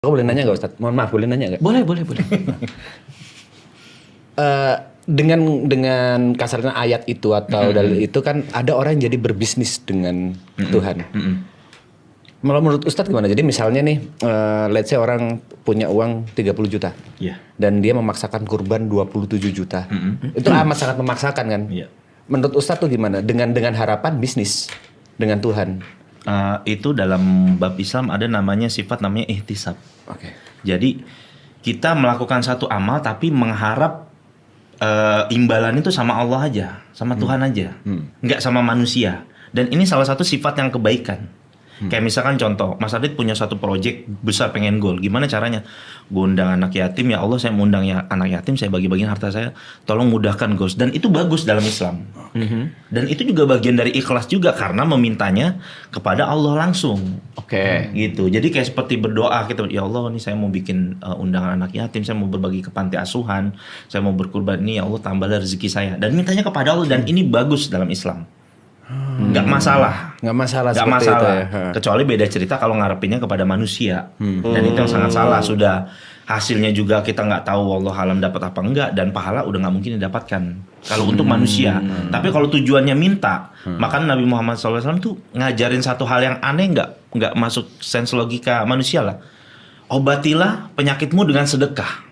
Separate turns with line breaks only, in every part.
Aku boleh nanya nggak Ustadz? Mohon maaf, boleh nanya nggak?
Boleh.
Dengan kasarnya ayat itu atau dalil itu kan ada orang yang jadi berbisnis dengan Tuhan. Malah menurut Ustadz gimana? Jadi misalnya nih, let's say orang punya uang 30 juta.
Iya.
Dan dia memaksakan kurban 27 juta. Itu amat sangat memaksakan kan?
Iya.
Menurut Ustadz tuh gimana? Dengan harapan bisnis dengan Tuhan.
Itu dalam bab Islam ada namanya sifat namanya ihtisab.
Oke.
Jadi kita melakukan satu amal tapi mengharap imbalan itu sama Allah aja, sama Tuhan aja, nggak sama manusia. Dan ini salah satu sifat yang kebaikan. Kayak misalkan contoh, Mas Adit punya satu proyek besar pengen goal. Gimana caranya? Gue undang anak yatim, ya Allah saya mau undang anak yatim, saya bagi-bagiin harta saya, tolong mudahkan goals. Dan itu bagus dalam Islam. Dan itu juga bagian dari ikhlas juga karena memintanya kepada Allah langsung.
Oke.
Gitu. Jadi kayak seperti berdoa kita, ya Allah ini saya mau bikin undangan anak yatim, saya mau berbagi ke panti asuhan, saya mau berkurban ini, ya Allah tambahlah rezeki saya. Dan mintanya kepada Allah dan ini bagus dalam Islam. Nggak masalah.
Nggak masalah
Nggak
seperti
masalah.
itu ya.
Kecuali beda cerita kalau ngarepinnya kepada manusia. Dan itu yang sangat salah. Sudah hasilnya juga kita nggak tahu wallahu alam dapat apa enggak, dan pahala udah nggak mungkin didapatkan kalau untuk manusia. Tapi kalau tujuannya minta, maka Nabi Muhammad SAW tuh ngajarin satu hal yang aneh, nggak masuk sense logika manusia lah. Obatilah penyakitmu dengan sedekah.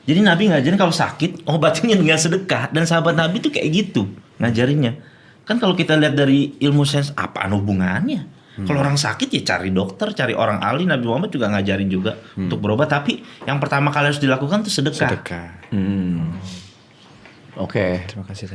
Jadi Nabi ngajarin kalau sakit obatinnya dengan sedekah, dan sahabat Nabi tuh kayak gitu ngajarinnya. Kan kalau kita lihat dari ilmu sains, apaan hubungannya? Kalau orang sakit ya cari dokter, cari orang ahli. Nabi Muhammad juga ngajarin juga untuk berobat. Tapi yang pertama kali harus dilakukan itu sedekah.
Oke. Terima kasih.